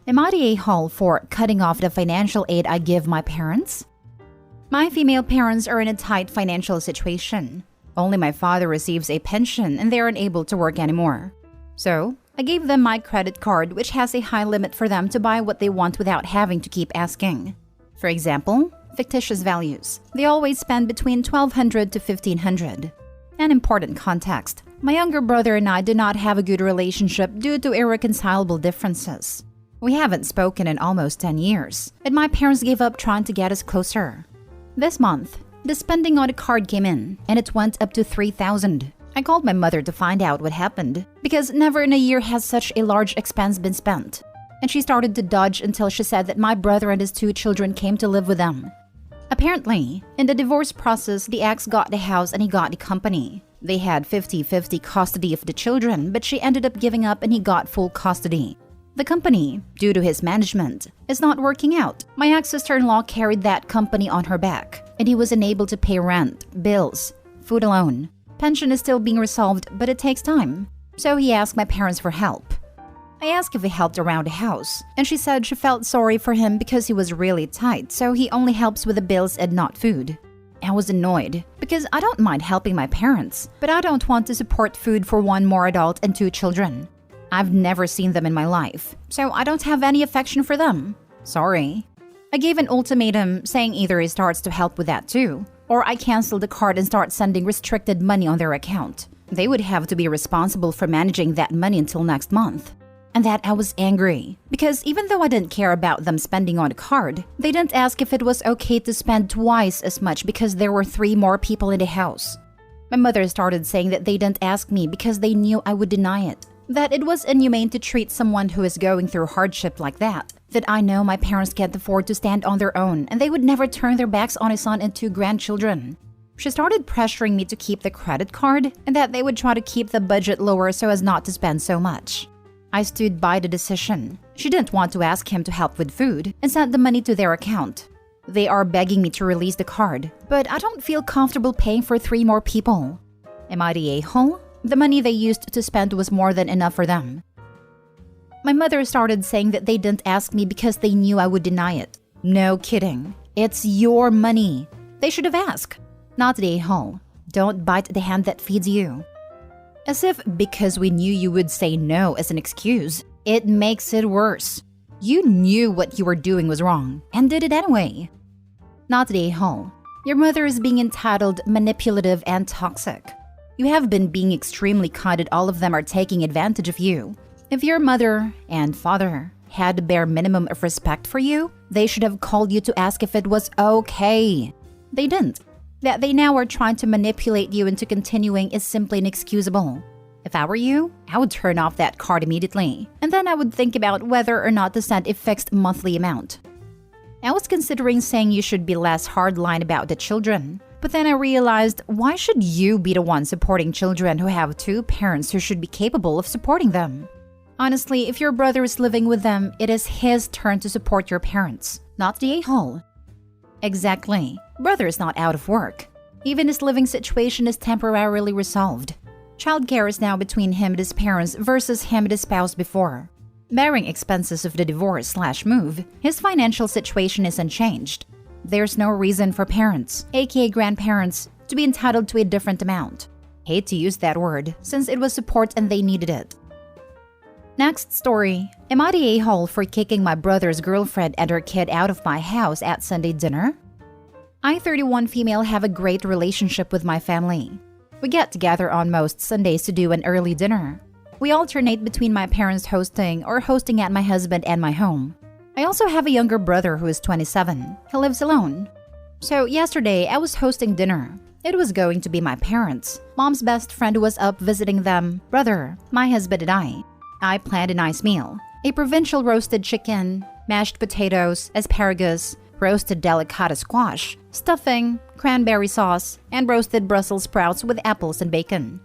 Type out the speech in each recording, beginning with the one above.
Am I the a-hole for cutting off the financial aid I give my parents? My female parents are in a tight financial situation. Only my father receives a pension and they are unable to work anymore. So, I gave them my credit card, which has a high limit for them to buy what they want without having to keep asking. For example, fictitious values. They always spend between $1,200 to $1,500. An important context. My younger brother and I do not have a good relationship due to irreconcilable differences. We haven't spoken in almost 10 years, and my parents gave up trying to get us closer. This month, the spending on a card came in, and it went up to $3,000. I called my mother to find out what happened, because never in a year has such a large expense been spent. And she started to dodge until she said that my brother and his 2 children came to live with them. Apparently, in the divorce process, the ex got the house and he got the company. They had 50-50 custody of the children, but she ended up giving up and he got full custody. The company, due to his management, is not working out. My ex-sister-in-law carried that company on her back, and he was unable to pay rent, bills, food alone. Pension is still being resolved, but it takes time. So he asked my parents for help. I asked if he helped around the house, and she said she felt sorry for him because he was really tight, so he only helps with the bills and not food. I was annoyed, because I don't mind helping my parents, but I don't want to support food for 1 more adult and 2 children. I've never seen them in my life, so I don't have any affection for them. Sorry. I gave an ultimatum saying either he starts to help with that too, or I cancel the card and start sending restricted money on their account. They would have to be responsible for managing that money until next month. And that I was angry, because even though I didn't care about them spending on a card, they didn't ask if it was okay to spend twice as much because there were 3 more people in the house. My mother started saying that they didn't ask me because they knew I would deny it. That it was inhumane to treat someone who is going through hardship like that. That I know my parents can't afford to stand on their own and they would never turn their backs on a son and 2 grandchildren. She started pressuring me to keep the credit card and that they would try to keep the budget lower so as not to spend so much. I stood by the decision. She didn't want to ask him to help with food and sent the money to their account. They are begging me to release the card, but I don't feel comfortable paying for 3 more people. Am I the a-hole? The money they used to spend was more than enough for them. My mother started saying that they didn't ask me because they knew I would deny it. No kidding. It's your money. They should have asked. Not the a-hole. Don't bite the hand that feeds you. As if because we knew you would say no as an excuse, it makes it worse. You knew what you were doing was wrong and did it anyway. Not the a-hole. Your mother is being entitled, manipulative, and toxic. You have been being extremely kind and all of them are taking advantage of you. If your mother and father had the bare minimum of respect for you, they should have called you to ask if it was okay. They didn't. That they now are trying to manipulate you into continuing is simply inexcusable. If I were you, I would turn off that card immediately, and then I would think about whether or not to send a fixed monthly amount. I was considering saying you should be less hardline about the children, but then I realized, why should you be the one supporting children who have 2 parents who should be capable of supporting them? Honestly, if your brother is living with them, it is his turn to support your parents, not the a-hole. Exactly. Brother is not out of work. Even his living situation is temporarily resolved. Childcare is now between him and his parents versus him and his spouse before. Bearing expenses of the divorce/move, his financial situation is unchanged. There's no reason for parents, aka grandparents, to be entitled to a different amount. Hate to use that word, since it was support and they needed it. Next story. Am I the a-hole for kicking my brother's girlfriend and her kid out of my house at Sunday dinner? I, 31 female, have a great relationship with my family. We get together on most Sundays to do an early dinner. We alternate between my parents hosting or hosting at my husband and my home. I also have a younger brother who is 27. He lives alone. So yesterday, I was hosting dinner. It was going to be my parents. Mom's best friend was up visiting them, brother, my husband and I. I planned a nice meal. A provincial roasted chicken, mashed potatoes, asparagus, roasted delicata squash, stuffing, cranberry sauce, and roasted Brussels sprouts with apples and bacon.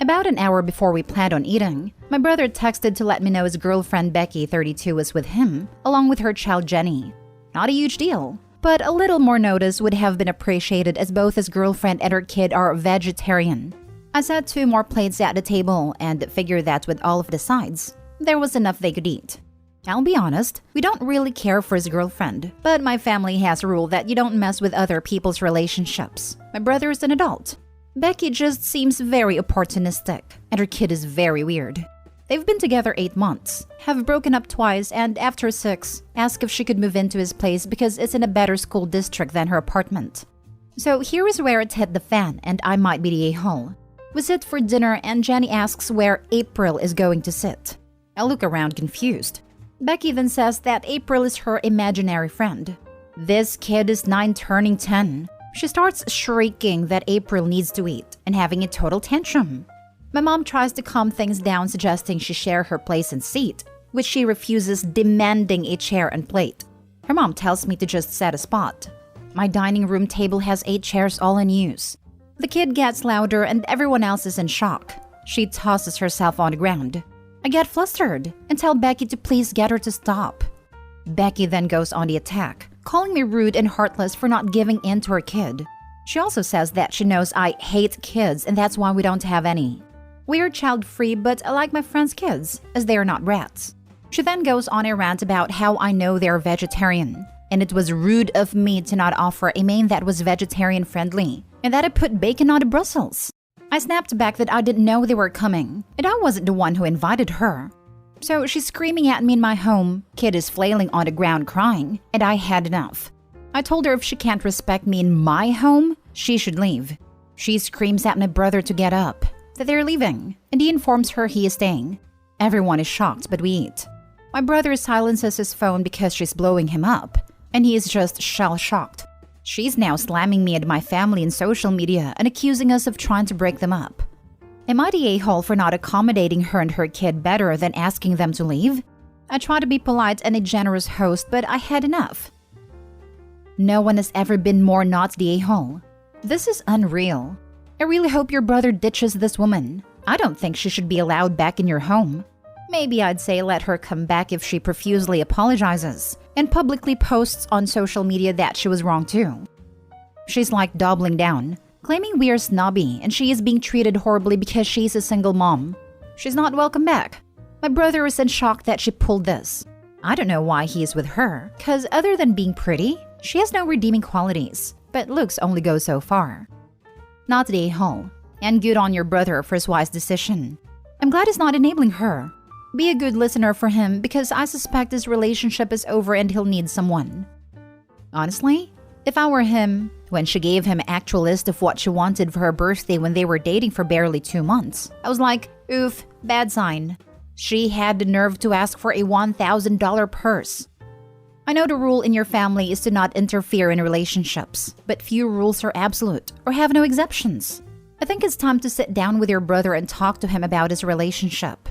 About an hour before we planned on eating, my brother texted to let me know his girlfriend Becky, 32, was with him, along with her child Jenny. Not a huge deal, but a little more notice would have been appreciated as both his girlfriend and her kid are vegetarian. I set 2 more plates at the table and figured that with all of the sides, there was enough they could eat. I'll be honest, we don't really care for his girlfriend, but my family has a rule that you don't mess with other people's relationships. My brother is an adult. Becky just seems very opportunistic, and her kid is very weird. They've been together 8 months, have broken up twice, and after 6, asked if she could move into his place because it's in a better school district than her apartment. So here is where it hit the fan, and I might be the a-hole. We sit for dinner, and Jenny asks where April is going to sit. I look around confused. Becky then says that April is her imaginary friend. This kid is 9 turning 10. She starts shrieking that April needs to eat and having a total tantrum. My mom tries to calm things down, suggesting she share her place and seat, which she refuses, demanding a chair and plate. Her mom tells me to just set a spot. My dining room table has 8 chairs all in use. The kid gets louder and everyone else is in shock. She tosses herself on the ground. I get flustered and tell Becky to please get her to stop. Becky then goes on the attack, calling me rude and heartless for not giving in to her kid. She also says that she knows I hate kids and that's why we don't have any. We are child-free, but I like my friends' kids, as they are not rats. She then goes on a rant about how I know they're vegetarian, and it was rude of me to not offer a main that was vegetarian-friendly, and that I put bacon on the Brussels. I snapped back that I didn't know they were coming, and I wasn't the one who invited her. So she's screaming at me in my home, kid is flailing on the ground crying, and I had enough. I told her if she can't respect me in my home, she should leave. She screams at my brother to get up, that they're leaving, and he informs her he is staying. Everyone is shocked, but we eat. My brother silences his phone because she's blowing him up, and he is just shell-shocked. She's now slamming me and my family in social media and accusing us of trying to break them up. Am I the a-hole for not accommodating her and her kid better than asking them to leave? I try to be polite and a generous host, but I had enough. No one has ever been more not the a-hole. This is unreal. I really hope your brother ditches this woman. I don't think she should be allowed back in your home. Maybe I'd say let her come back if she profusely apologizes and publicly posts on social media that she was wrong too. She's like doubling down, claiming we are snobby and she is being treated horribly because she's a single mom. She's not welcome back. My brother is in shock that she pulled this. I don't know why he is with her, cause other than being pretty, she has no redeeming qualities, but looks only go so far. Not the a-hole, and good on your brother for his wise decision. I'm glad he's not enabling her. Be a good listener for him because I suspect his relationship is over and he'll need someone. Honestly, if I were him, when she gave him an actual list of what she wanted for her birthday when they were dating for barely 2 months, I was like, oof, bad sign. She had the nerve to ask for a $1,000 purse. I know the rule in your family is to not interfere in relationships, but few rules are absolute or have no exceptions. I think it's time to sit down with your brother and talk to him about his relationship.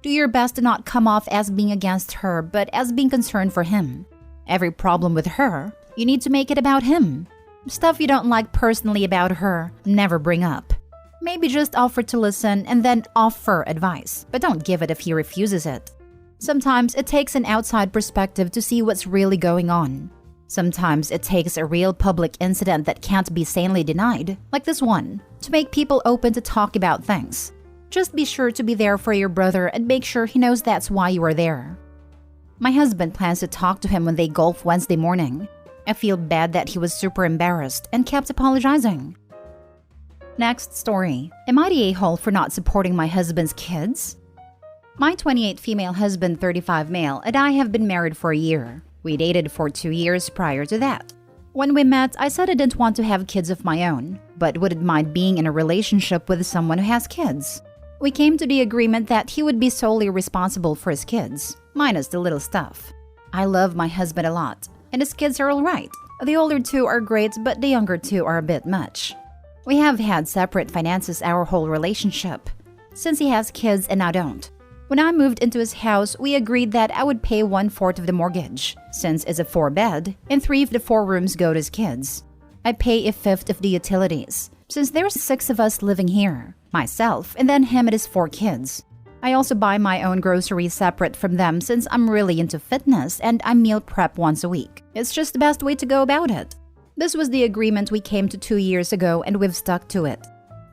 Do your best to not come off as being against her, but as being concerned for him. Every problem with her, you need to make it about him. Stuff you don't like personally about her, never bring up. Maybe just offer to listen and then offer advice, but don't give it if he refuses it. Sometimes it takes an outside perspective to see what's really going on. Sometimes it takes a real public incident that can't be sanely denied, like this one, to make people open to talk about things. Just be sure to be there for your brother and make sure he knows that's why you are there. My husband plans to talk to him when they golf Wednesday morning. I feel bad that he was super embarrassed and kept apologizing. Next story. Am I the a-hole for not supporting my husband's kids? My 28 female husband, 35 male, and I have been married for a year. We dated for 2 years prior to that. When we met, I said I didn't want to have kids of my own, but wouldn't mind being in a relationship with someone who has kids. We came to the agreement that he would be solely responsible for his kids, minus the little stuff. I love my husband a lot, and his kids are alright. The older 2 are great, but the younger 2 are a bit much. We have had separate finances our whole relationship, since he has kids and I don't. When I moved into his house, we agreed that I would pay 1/4 of the mortgage, since it's a 4-bed, and 3 of the 4 rooms go to his kids. I pay 1/5 of the utilities, since there's 6 of us living here, myself, and then him and his 4 kids. I also buy my own groceries separate from them since I'm really into fitness and I meal prep once a week. It's just the best way to go about it. This was the agreement we came to 2 years ago and we've stuck to it.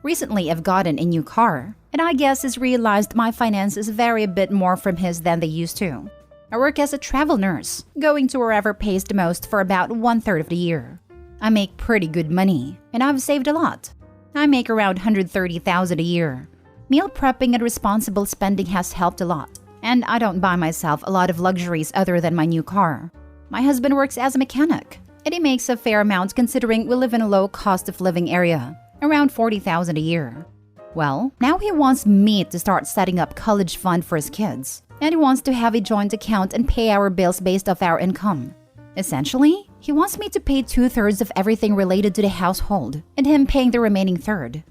Recently, I've gotten a new car, and I guess he's realized my finances vary a bit more from his than they used to. I work as a travel nurse, going to wherever pays the most for about 1/3 of the year. I make pretty good money, and I've saved a lot. I make around $130,000 a year. Meal prepping and responsible spending has helped a lot, and I don't buy myself a lot of luxuries other than my new car. My husband works as a mechanic, and he makes a fair amount considering we live in a low cost of living area, around $40,000 a year. Well, now he wants me to start setting up college fund for his kids, and he wants to have a joint account and pay our bills based off our income. Essentially, he wants me to pay 2/3 of everything related to the household, and him paying the remaining third.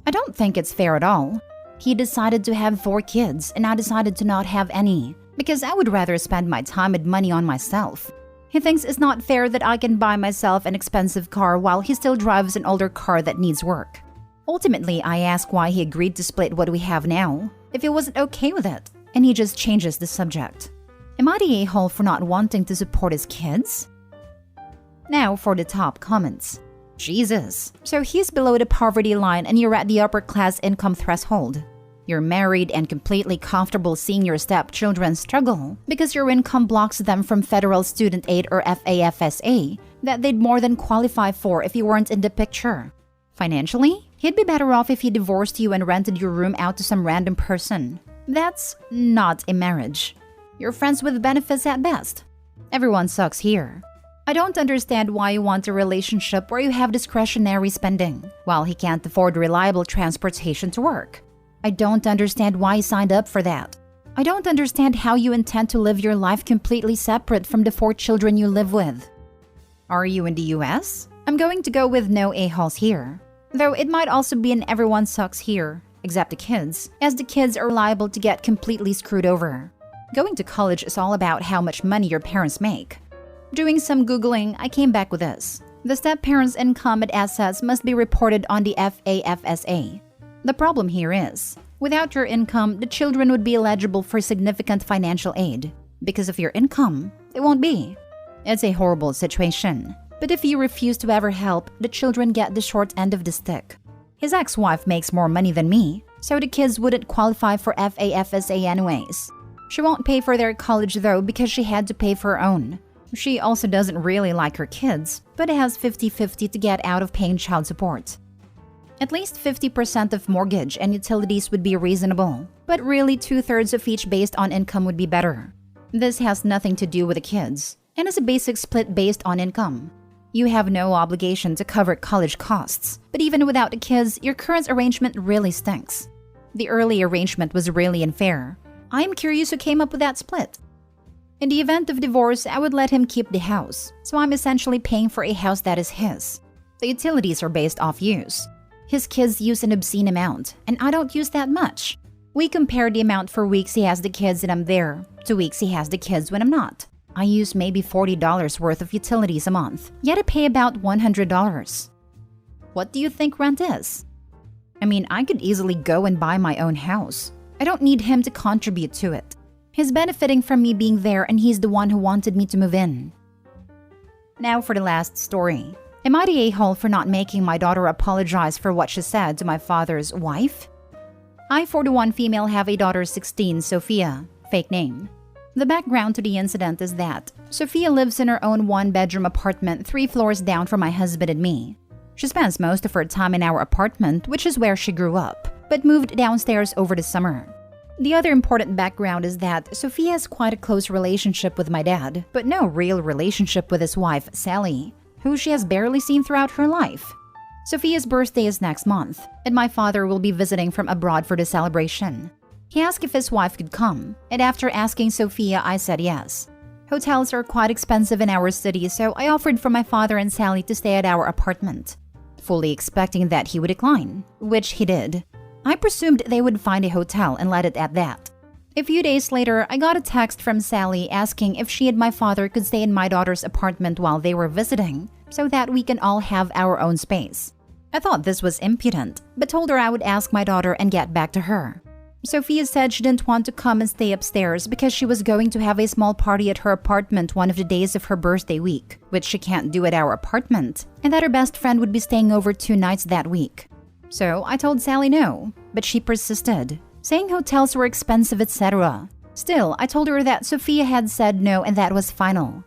I don't think it's fair at all. He decided to have 4 kids, and I decided to not have any, because I would rather spend my time and money on myself. He thinks it's not fair that I can buy myself an expensive car while he still drives an older car that needs work. Ultimately, I ask why he agreed to split what we have now, if he wasn't okay with it, and he just changes the subject. Am I the a-hole for not wanting to support his kids? Now for the top comments. Jesus, so he's below the poverty line and you're at the upper class income threshold. You're married and completely comfortable seeing your stepchildren struggle because your income blocks them from federal student aid or FAFSA that they'd more than qualify for if you weren't in the picture. Financially, he'd be better off if he divorced you and rented your room out to some random person. That's not a marriage. You're friends with benefits at best. Everyone sucks here. I don't understand why you want a relationship where you have discretionary spending, while he can't afford reliable transportation to work. I don't understand why he signed up for that. I don't understand how you intend to live your life completely separate from the 4 children you live with. Are you in the US? I'm going to go with no a-holes here. Though it might also be an everyone sucks here, except the kids, as the kids are liable to get completely screwed over. Going to college is all about how much money your parents make. Doing some Googling, I came back with this. The step-parents' income and assets must be reported on the FAFSA. The problem here is, without your income, the children would be eligible for significant financial aid. Because of your income, they won't be. It's a horrible situation. But if you refuse to ever help, the children get the short end of the stick. His ex-wife makes more money than me, so the kids wouldn't qualify for FAFSA anyways. She won't pay for their college though because she had to pay for her own. She also doesn't really like her kids, but has 50-50 to get out of paying child support. At least 50% of mortgage and utilities would be reasonable, but really 2/3 of each based on income would be better. This has nothing to do with the kids, and is a basic split based on income. You have no obligation to cover college costs, but even without the kids, your current arrangement really stinks. The early arrangement was really unfair. I'm curious who came up with that split. In the event of divorce, I would let him keep the house, so I'm essentially paying for a house that is his. The utilities are based off use. His kids use an obscene amount, and I don't use that much. We compare the amount for weeks he has the kids and I'm there, to weeks he has the kids when I'm not. I use maybe $40 worth of utilities a month, yet I pay about $100. What do you think rent is? I mean, I could easily go and buy my own house. I don't need him to contribute to it. He's benefiting from me being there and he's the one who wanted me to move in. Now for the last story. Am I the a-hole for not making my daughter apologize for what she said to my father's wife? I, 41 female, have a daughter 16, Sophia, fake name. The background to the incident is that Sophia lives in her own 1-bedroom apartment 3 floors down from my husband and me. She spends most of her time in our apartment, which is where she grew up, but moved downstairs over the summer. The other important background is that Sophia has quite a close relationship with my dad, but no real relationship with his wife, Sally, who she has barely seen throughout her life. Sophia's birthday is next month, and my father will be visiting from abroad for the celebration. He asked if his wife could come, and after asking Sophia, I said yes. Hotels are quite expensive in our city, so I offered for my father and Sally to stay at our apartment, fully expecting that he would decline, which he did. I presumed they would find a hotel and let it at that. A few days later, I got a text from Sally asking if she and my father could stay in my daughter's apartment while they were visiting, so that we can all have our own space. I thought this was impudent, but told her I would ask my daughter and get back to her. Sophia said she didn't want to come and stay upstairs because she was going to have a small party at her apartment one of the days of her birthday week, which she can't do at our apartment, and that her best friend would be staying over 2 nights that week. So I told Sally no, but she persisted, saying hotels were expensive, etc. Still, I told her that Sophia had said no and that was final.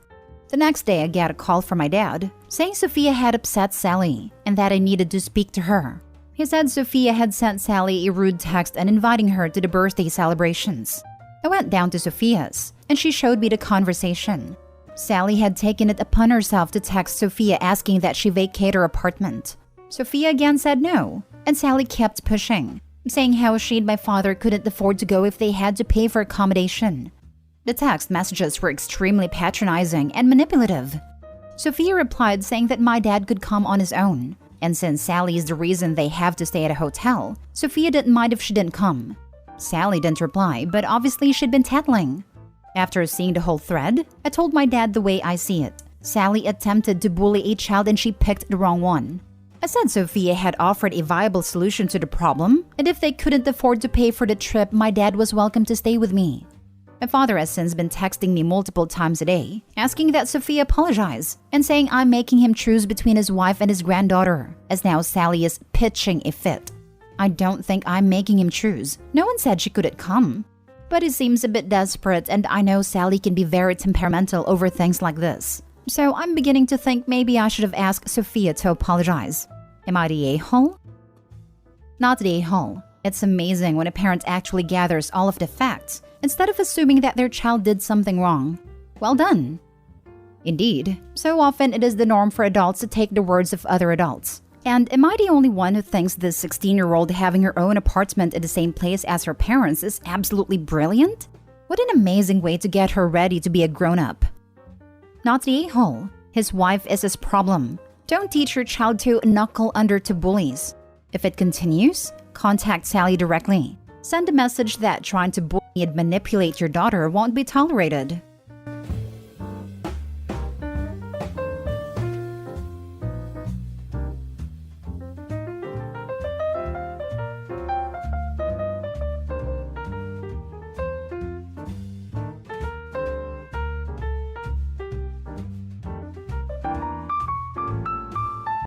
The next day, I got a call from my dad saying Sophia had upset Sally and that I needed to speak to her. He said Sophia had sent Sally a rude text and inviting her to the birthday celebrations. I went down to Sophia's and she showed me the conversation. Sally had taken it upon herself to text Sophia asking that she vacate her apartment. Sophia again said no, and Sally kept pushing, saying how she and my father couldn't afford to go if they had to pay for accommodation. The text messages were extremely patronizing and manipulative. Sophia replied saying that my dad could come on his own, and since Sally is the reason they have to stay at a hotel, Sophia didn't mind if she didn't come. Sally didn't reply, but obviously she'd been tattling. After seeing the whole thread, I told my dad the way I see it. Sally attempted to bully a child and she picked the wrong one. I said Sophia had offered a viable solution to the problem, and if they couldn't afford to pay for the trip, my dad was welcome to stay with me. My father has since been texting me multiple times a day, asking that Sophia apologize, and saying I'm making him choose between his wife and his granddaughter, as now Sally is pitching a fit. I don't think I'm making him choose. No one said she couldn't come. But he seems a bit desperate, and I know Sally can be very temperamental over things like this. So I'm beginning to think maybe I should have asked Sophia to apologize. Am I the a-hole? Not the a-hole. It's amazing when a parent actually gathers all of the facts instead of assuming that their child did something wrong. Well done. Indeed, so often it is the norm for adults to take the words of other adults. And am I the only one who thinks this 16-year-old having her own apartment in the same place as her parents is absolutely brilliant? What an amazing way to get her ready to be a grown-up. Not the a-hole. His wife is his problem. Don't teach your child to knuckle under to bullies. If it continues, contact Sally directly. Send a message that trying to bully and manipulate your daughter won't be tolerated.